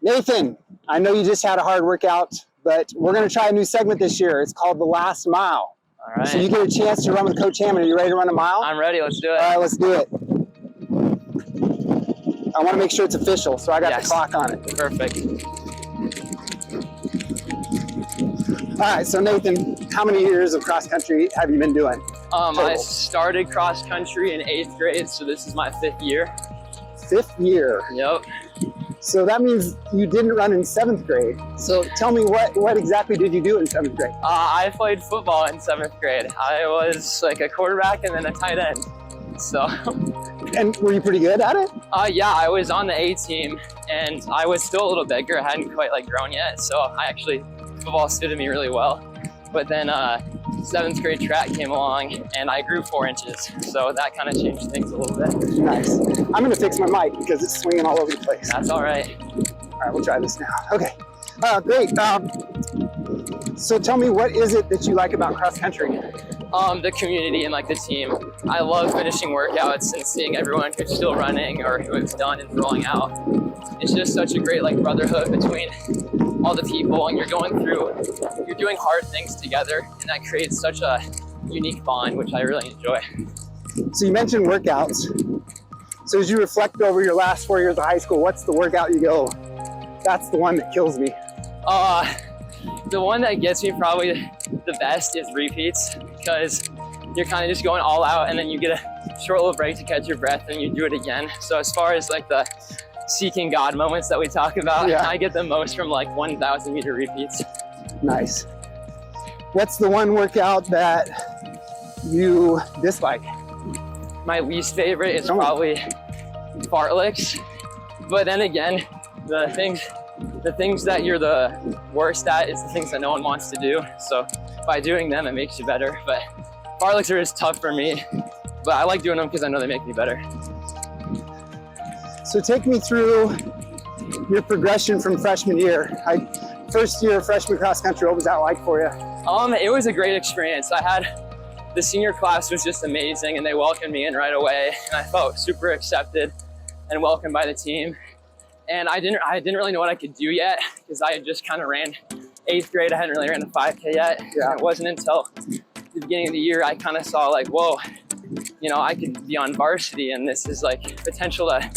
Nathan, I know you just had a hard workout, but we're going to try a new segment this year. It's called The Last Mile. All right. So you get a chance to run with Coach Hammond. Are you ready to run a mile? I'm ready. Let's do it. All right, let's do it. I want to make sure it's official, so I got the clock on it. Perfect. All right, so Nathan, how many years of cross country have you been doing? I started cross country in 8th grade, so this is my 5th year. 5th year. Yep. So that means you didn't run in 7th grade. So tell me what exactly did you do in 7th grade? I played football in 7th grade. I was like a quarterback and then a tight end. So. And were you pretty good at it? Yeah, I was on the A team and I was still a little bigger. I hadn't quite grown yet. So football suited me really well. But then 7th grade track came along and I grew 4 inches. So that kind of changed things a little bit. Nice. I'm going to fix my mic because it's swinging all over the place. That's all right. All right, we'll try this now. Okay, great. So tell me, what is it that you like about cross country? The community and the team. I love finishing workouts and seeing everyone who's still running or who is done and rolling out. It's just such a great brotherhood between all the people, and you're doing hard things together, and that creates such a unique bond, which I really enjoy. So you mentioned workouts. So as you reflect over your last 4 years of high school, what's the workout you go, that's the one that kills me? The one that gets me probably the best is repeats, because you're kind of just going all out and then you get a short little break to catch your breath and you do it again. So as far as the seeking God moments that we talk about, I get the most from 1,000 meter repeats. Nice. What's the one workout that you dislike? My least favorite is probably fartleks. But then again, the things that you're the worst at is the things that no one wants to do. So by doing them, it makes you better. But fartleks are just tough for me, but I like doing them because I know they make me better. So take me through your progression from freshman year. First year of freshman cross country, what was that like for you? It was a great experience. The senior class was just amazing, and they welcomed me in right away, and I felt super accepted and welcomed by the team. And I didn't really know what I could do yet, because I had just kind of ran 8th grade. I hadn't really ran a 5K yet. Yeah. And it wasn't until the beginning of the year I kind of saw whoa, I could be on varsity, and this is potential to,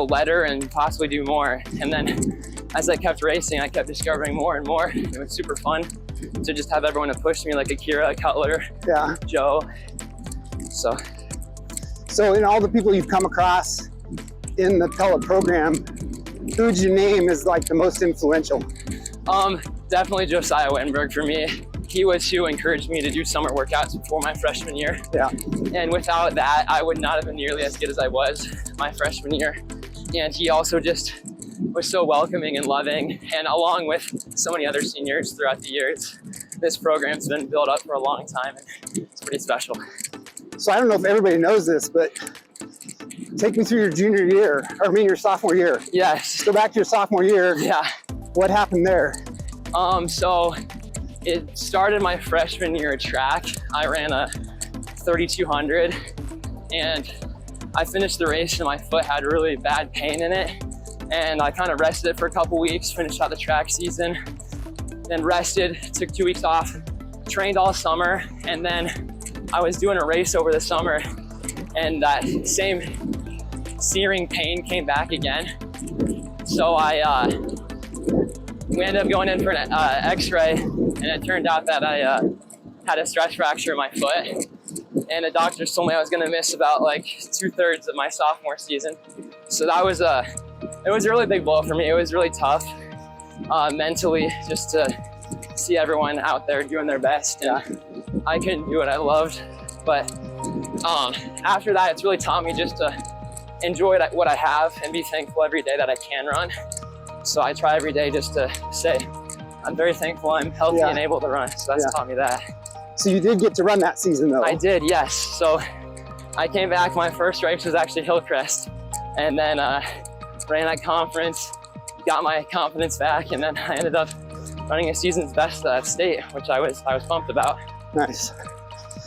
letter and possibly do more. And then as I kept racing, I kept discovering more and more. It was super fun to just have everyone to push me, like Akira, Cutler, Joe. So in all the people you've come across in the Pella program, who would you name as the most influential? Definitely Josiah Wittenberg for me. He was who encouraged me to do summer workouts before my freshman year. Yeah. And without that, I would not have been nearly as good as I was my freshman year. And he also just was so welcoming and loving. And along with so many other seniors throughout the years, this program's been built up for a long time, and it's pretty special. So I don't know if everybody knows this, but take me through your junior year, your sophomore year. Yes. Go back to your sophomore year. Yeah. What happened there? So it started my freshman year at track. I ran a 3,200 and I finished the race and my foot had really bad pain in it. And I kind of rested it for a couple weeks, finished out the track season, then rested, took 2 weeks off, trained all summer. And then I was doing a race over the summer and that same searing pain came back again. So we ended up going in for an x-ray, and it turned out that I had a stress fracture in my foot. And the doctors told me I was gonna miss about 2/3 of my sophomore season. So that was it was a really big blow for me. It was really tough mentally, just to see everyone out there doing their best. And I couldn't do what I loved. But after that, it's really taught me just to enjoy what I have and be thankful every day that I can run. So I try every day just to say, I'm very thankful I'm healthy and able to run. So that's taught me that. So you did get to run that season though? I did, yes. So I came back, my first race was actually Hillcrest. And then ran that conference, got my confidence back, and then I ended up running a season's best state, which I was pumped about. Nice.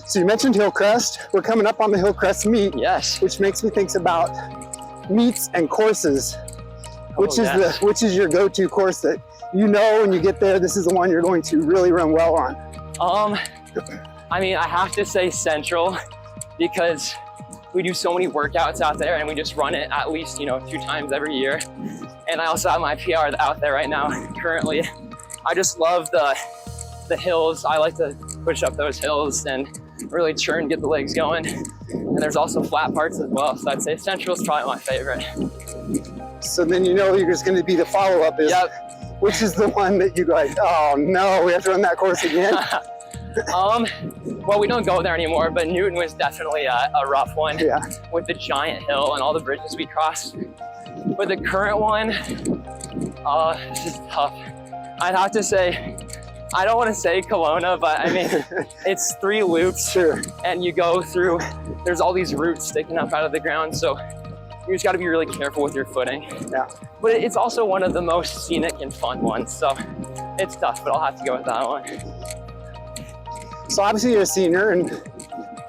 So you mentioned Hillcrest. We're coming up on the Hillcrest meet. Yes. Which makes me think about meets and courses. Which is your go-to course that you know when you get there, this is the one you're going to really run well on? I mean, I have to say Central, because we do so many workouts out there and we just run it at least, 2 times every year. And I also have my PR out there right now, currently. I just love the hills. I like to push up those hills and really churn, get the legs going. And there's also flat parts as well. So I'd say Central is probably my favorite. So then you're just going to be the follow-up is, which is the one that you like, oh no, we have to run that course again? Well, we don't go there anymore, but Newton was definitely a rough one with the giant hill and all the bridges we crossed. But the current one, this is tough. I'd have to say, I don't want to say Kelowna, but I mean, it's 3 loops and you go through, there's all these roots sticking up out of the ground. So you just got to be really careful with your footing. Yeah. But it's also one of the most scenic and fun ones. So it's tough, but I'll have to go with that one. So obviously you're a senior and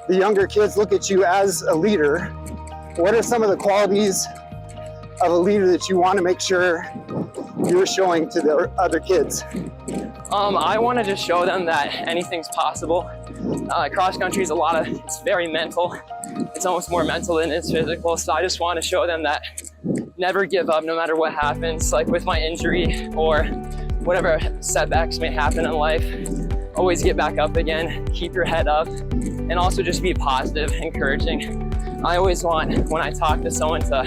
the younger kids look at you as a leader. What are some of the qualities of a leader that you want to make sure you're showing to the other kids? I want to just show them that anything's possible. Cross country is it's very mental. It's almost more mental than it's physical. So I just want to show them that never give up no matter what happens, like with my injury or whatever setbacks may happen in life. Always get back up again, keep your head up, and also just be positive, encouraging. I always want, when I talk to someone, to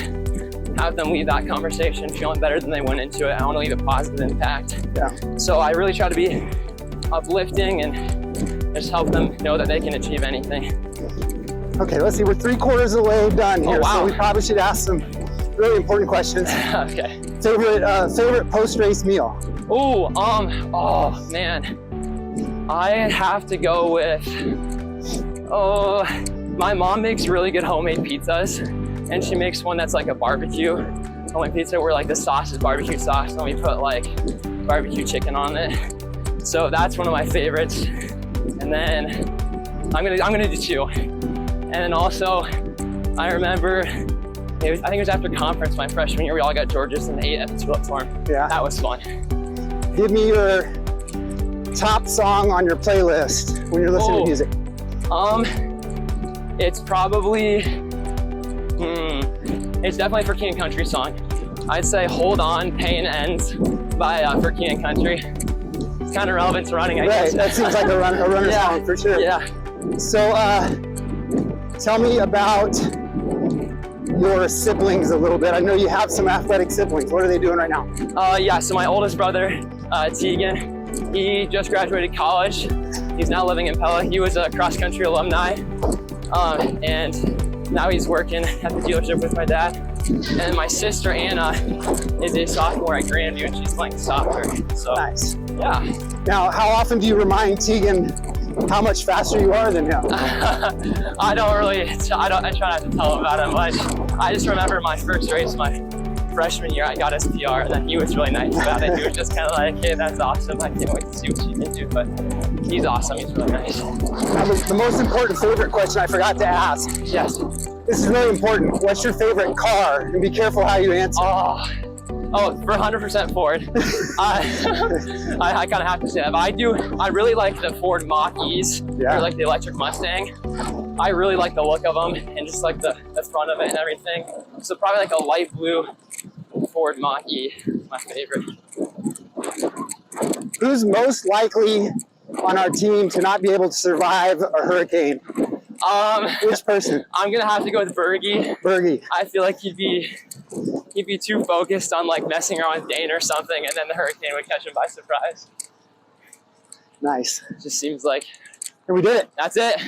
have them leave that conversation feeling better than they went into it. I want to leave a positive impact. Yeah. So I really try to be uplifting and just help them know that they can achieve anything. Okay, let's see, we're 3/4 of the way done here, wow. So we probably should ask some really important questions. Okay. Favorite post-race meal? Oh man. I have to go with, my mom makes really good homemade pizzas, and she makes one that's like a barbecue homemade pizza where like the sauce is barbecue sauce and we put like barbecue chicken on it. So that's one of my favorites. And then I'm gonna do 2. And then also, I remember, I think it was after conference my freshman year, we all got Georges and ate at the Tulip Farm. Yeah. That was fun. Give me your top song on your playlist when you're listening to music. It's probably, it's definitely for King and Country song. I'd say Hold On, Pain Ends by for King and Country. It's kind of relevant to running, I guess. That seems like a runner song for sure. Yeah. So tell me about your siblings a little bit. I know you have some athletic siblings. What are they doing right now? Yeah, so my oldest brother, Tegan, he just graduated college. He's now living in Pella. He was a cross-country alumni, and now he's working at the dealership with my dad. And my sister, Anna, is a sophomore at Grandview, and she's playing soccer. So, nice. Yeah. Now, how often do you remind Tegan how much faster you are than him? I try not to tell him about it much. I just remember my first race, my freshman year, I got his PR, and then he was really nice about it. He was just kind of like, hey, that's awesome. I can't wait to see what you can do. But he's awesome. He's really nice. That was the most important favorite question I forgot to ask. Yes. This is really important. What's your favorite car? And be careful how you answer. Oh, for 100% Ford. I kind of have to say that. But I really like the Ford Mach-E's, or like the electric Mustang. I really like the look of them and just like the front of it and everything. So probably like a light blue Ford Mach-E is my favorite. Who's most likely on our team to not be able to survive a hurricane? Which person? I'm gonna have to go with Bergie. Bergie. I feel like he'd be too focused on like messing around with Dane or something, and then the hurricane would catch him by surprise. Nice. It just seems like. And we did it. That's it.